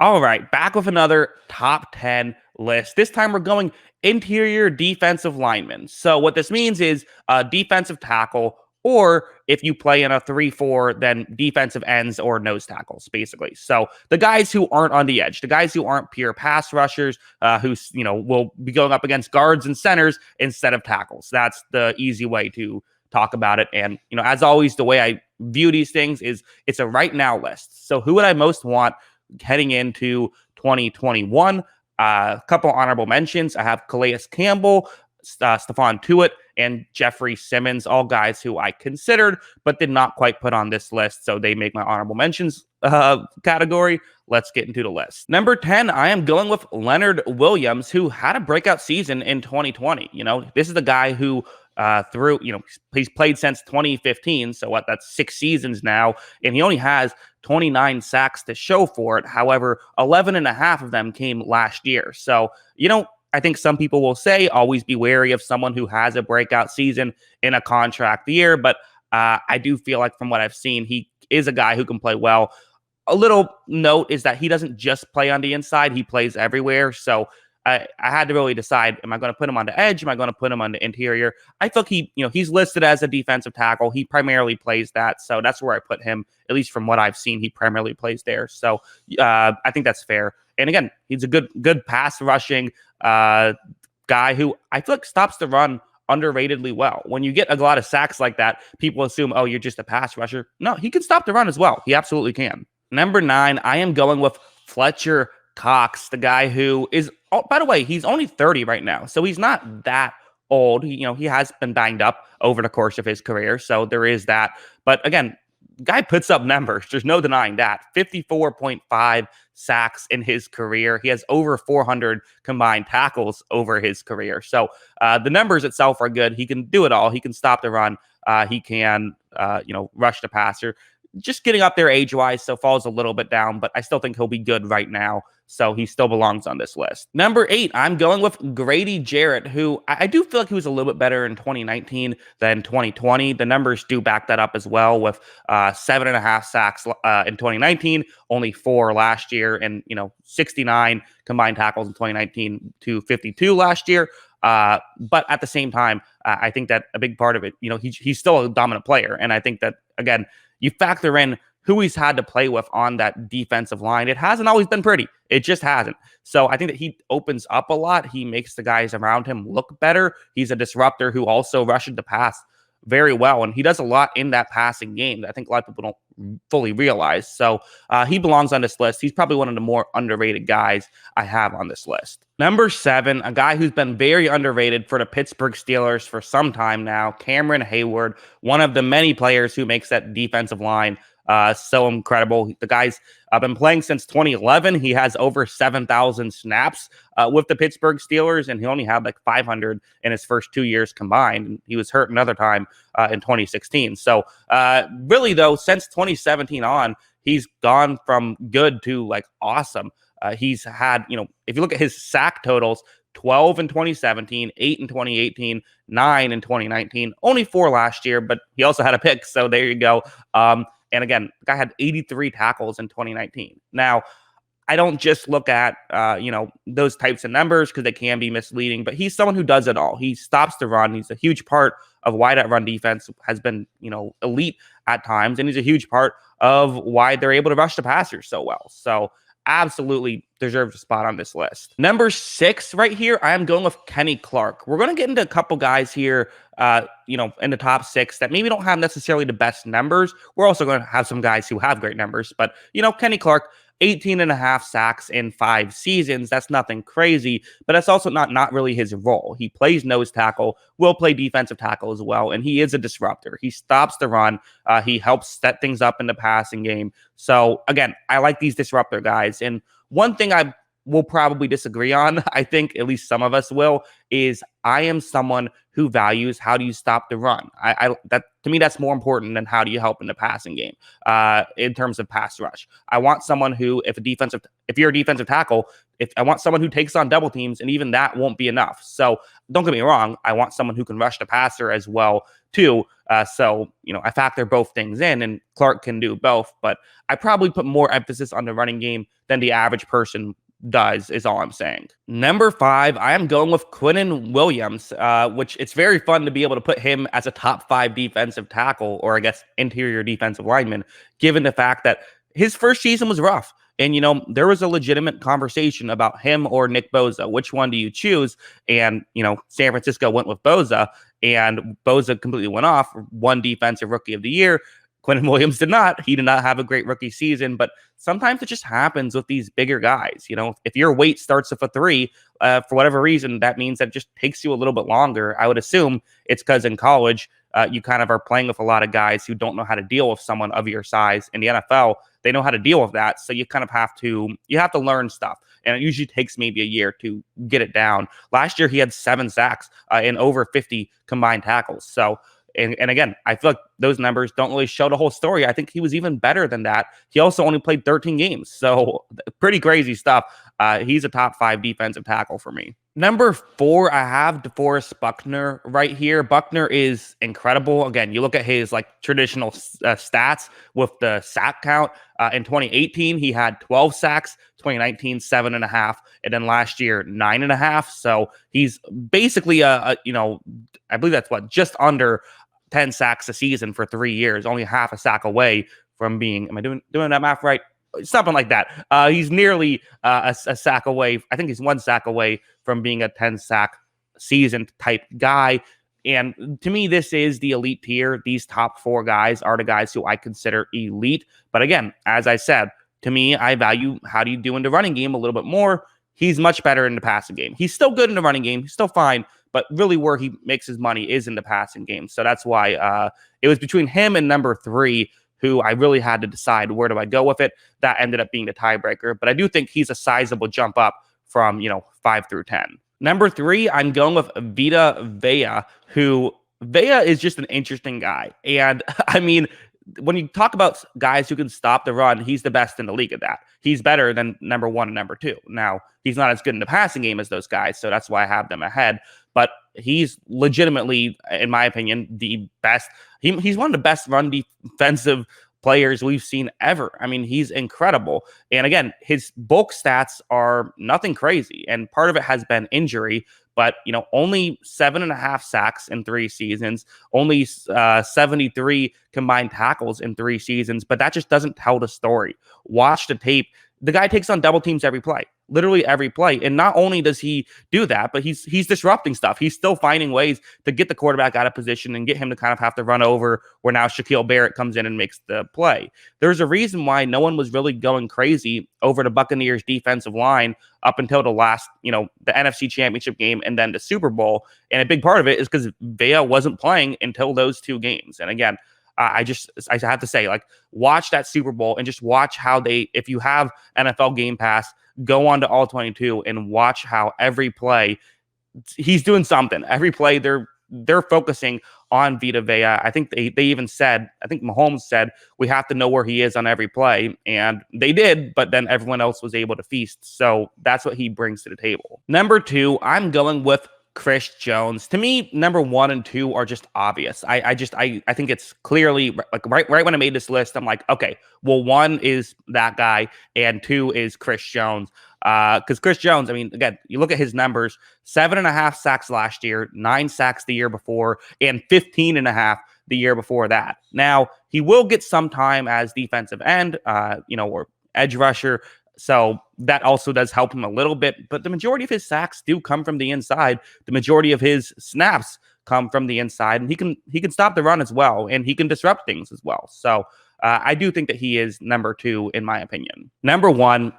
All right, back with another top 10 list. This time we're going interior defensive linemen. So what this means is a defensive tackle, or if you play in a 3-4, then defensive ends or nose tackles, basically. So the guys who aren't on the edge, the guys who aren't pure pass rushers, who will be going up against guards and centers instead of tackles. That's the easy way to talk about it. And as always, the way I view these things is it's a right now list. So who would I most want heading into 2021? A couple honorable mentions. I have Calais Campbell, Stephon Tuitt, and Jeffrey Simmons, all guys who I considered but did not quite put on this list, so they make my honorable mentions category. Let's get into the list. Number 10, I am going with Leonard Williams, who had a breakout season in 2020. This is the guy who he's played since 2015, so that's 6 seasons now, and he only has 29 sacks to show for it. However, 11 and a half of them came last year. So, I think some people will say always be wary of someone who has a breakout season in a contract year, but I do feel like from what I've seen, he is a guy who can play well. A little note is that he doesn't just play on the inside, he plays everywhere. So I had to really decide, am I going to put him on the edge? Am I going to put him on the interior? I thought he's listed as a defensive tackle. He primarily plays that. So that's where I put him, at least from what I've seen, he primarily plays there. So I think that's fair. And again, he's a good pass rushing guy who I feel like stops the run underratedly well. When you get a lot of sacks like that, people assume, oh, you're just a pass rusher. No, he can stop the run as well. He absolutely can. Number 9, I am going with Fletcher Cox, the guy who is, oh, by the way, he's only 30 right now, so he's not that old. He has been banged up over the course of his career, so there is that. But again, guy puts up numbers. There's no denying that. 54.5 sacks in his career. He has over 400 combined tackles over his career. So the numbers itself are good. He can do it all. He can stop the run. He can, rush the passer. Just getting up there age-wise, so falls a little bit down, but I still think he'll be good right now, so he still belongs on this list. Number 8, I'm going with Grady Jarrett, who I do feel like he was a little bit better in 2019 than 2020. The numbers do back that up as well, with 7.5 sacks in 2019, only 4 last year, and 69 combined tackles in 2019 to 52 last year. But at the same time, I think that a big part of it, he's still a dominant player, and I think that, again, you factor in who he's had to play with on that defensive line. It hasn't always been pretty. It just hasn't. So I think that he opens up a lot. He makes the guys around him look better. He's a disruptor who also rushes the pass very well, and he does a lot in that passing game that I think a lot of people don't fully realize. So he belongs on this list. He's probably one of the more underrated guys I have on this list. Number 7, a guy who's been very underrated for the Pittsburgh Steelers for some time now, Cameron Hayward, one of the many players who makes that defensive line so incredible. The guy's been playing since 2011. He has over 7,000 snaps with the Pittsburgh Steelers, and he only had like 500 in his first 2 years combined. He was hurt another time in 2016. So really, though, since 2017 on, he's gone from good to like awesome. He's had, if you look at his sack totals, 12 in 2017, 8 in 2018, 9 in 2019, only 4 last year, but he also had a pick. So there you go. And again, the guy had 83 tackles in 2019. Now, I don't just look at, those types of numbers because they can be misleading, but he's someone who does it all. He stops the run. He's a huge part of why that run defense has been, elite at times. And he's a huge part of why they're able to rush the passers so well. So absolutely deserves a spot on this list. Number 6 right here, I am going with Kenny Clark. We're going to get into a couple guys here, in the top 6 that maybe don't have necessarily the best numbers. We're also going to have some guys who have great numbers, but, Kenny Clark, 18.5 sacks in 5 seasons. That's nothing crazy, but that's also not really his role. He plays nose tackle, will play defensive tackle as well, and he is a disruptor. He stops the run. He helps set things up in the passing game. So, again, I like these disruptor guys. And one thing I will probably disagree on, I think at least some of us will, is I am someone who values how do you stop the run. That to me, that's more important than how do you help in the passing game in terms of pass rush. I want someone who, if you're a defensive tackle, I want someone who takes on double teams, and even that won't be enough. So don't get me wrong, I want someone who can rush the passer as well, too. So, I factor both things in, and Clark can do both, but I probably put more emphasis on the running game than the average person does, is all I'm saying. Number 5, I am going with Quintin Williams, which it's very fun to be able to put him as a top 5 defensive tackle, or I guess interior defensive lineman, given the fact that his first season was rough. And, there was a legitimate conversation about him or Nick Bosa. Which one do you choose? And, San Francisco went with Bosa, and Bosa completely went off, won Defensive Rookie of the Year. Quintin Williams did not. He did not have a great rookie season, but sometimes it just happens with these bigger guys. If your weight starts with a 3, for whatever reason, that means that it just takes you a little bit longer. I would assume it's because in college, you kind of are playing with a lot of guys who don't know how to deal with someone of your size. In the NFL, they know how to deal with that. So you kind of have to learn stuff. And it usually takes maybe a year to get it down. Last year, he had 7 sacks and over 50 combined tackles. So, and again, I feel like those numbers don't really show the whole story. I think he was even better than that. He also only played 13 games. So pretty crazy stuff. He's a top 5 defensive tackle for me. Number 4, I have DeForest Buckner right here. Buckner is incredible. Again, you look at his traditional stats with the sack count. In 2018, he had 12 sacks. 2019, 7.5, and then last year 9.5. So he's basically I believe that's just under 10 sacks a season for 3 years, only half a sack away from being. Am I doing that math right? Something like that. He's nearly a sack away. I think he's 1 sack away from being a 10 sack season type guy. And to me, this is the elite tier. These top 4 guys are the guys who I consider elite. But again, as I said, to me, I value how do you do in the running game a little bit more. He's much better in the passing game. He's still good in the running game. He's still fine. But really where he makes his money is in the passing game. So that's why it was between him and number 3, who I really had to decide where do I go with it. That ended up being the tiebreaker. But I do think he's a sizable jump up from, 5 through 10. Number 3, I'm going with Vita Vea, who Vea is just an interesting guy. And I mean, when you talk about guys who can stop the run, he's the best in the league at that. He's better than number 1 and number 2. Now, he's not as good in the passing game as those guys, so that's why I have them ahead. But he's legitimately, in my opinion, the best. He's one of the best run defensive players we've seen ever. I mean, he's incredible. And again, his bulk stats are nothing crazy. And part of it has been injury, but, only 7.5 sacks in 3 seasons, only 73 combined tackles in 3 seasons. But that just doesn't tell the story. Watch the tape. The guy takes on double teams every play, literally every play. And not only does he do that, but he's disrupting stuff. He's still finding ways to get the quarterback out of position and get him to kind of have to run over, where now Shaquille Barrett comes in and makes the play. There's a reason why no one was really going crazy over the Buccaneers defensive line up until the last, the NFC Championship game and then the Super Bowl. And a big part of it is because Vea wasn't playing until those 2 games. And again, I have to say, watch that Super Bowl and just watch how if you have NFL Game Pass, go on to All 22 and watch how every play he's doing something. Every play they're focusing on Vita Vea. I think they even said, I think Mahomes said, we have to know where he is on every play. And they did, but then everyone else was able to feast. So that's what he brings to the table. Number 2, I'm going with Chris Jones. To me, number 1 and 2 are just obvious. I think it's clearly right when I made this list, I'm like, okay, well, 1 is that guy and 2 is Chris Jones. Because Chris Jones, I mean, again, you look at his numbers, 7.5 sacks last year, 9 sacks the year before, and 15.5 the year before that. Now, he will get some time as defensive end, or edge rusher. So that also does help him a little bit, but the majority of his sacks do come from the inside. The majority of his snaps come from the inside, and he can stop the run as well, and he can disrupt things as well. So I do think that he is number 2 in my opinion. Number 1,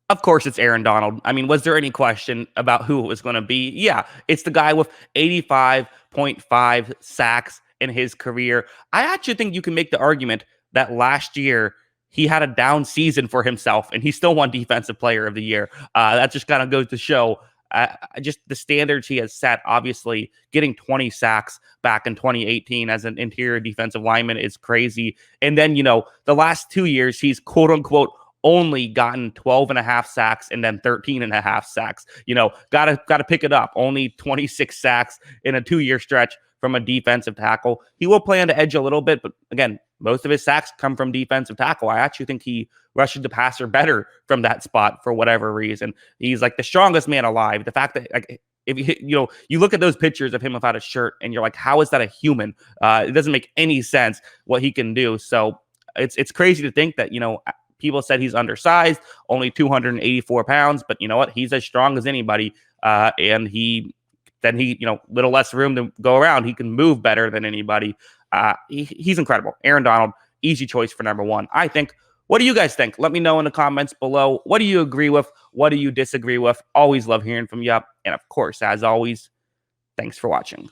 of course, it's Aaron Donald. I mean, was there any question about who it was going to be? Yeah, it's the guy with 85.5 sacks in his career. I actually think you can make the argument that last year he had a down season for himself, and he still won Defensive Player of the Year. That just kind of goes to show just the standards he has set. Obviously, getting 20 sacks back in 2018 as an interior defensive lineman is crazy. And then, the last 2 years, he's quote-unquote only gotten 12.5 sacks and then 13.5 sacks. Got to pick it up. Only 26 sacks in a 2-year stretch from a defensive tackle. He will play on the edge a little bit, but again, most of his sacks come from defensive tackle. I actually think he rushes the passer better from that spot for whatever reason. He's like the strongest man alive. The fact that like if you look at those pictures of him without a shirt and you're like, how is that a human? It doesn't make any sense what he can do. So it's crazy to think that, people said he's undersized, only 284 pounds, but you know what? He's as strong as anybody. And little less room to go around. He can move better than anybody. He's incredible. Aaron Donald, easy choice for number one, I think. What do you guys think? Let me know in the comments below. What do you agree with? What do you disagree with? Always love hearing from you. And of course, as always, thanks for watching.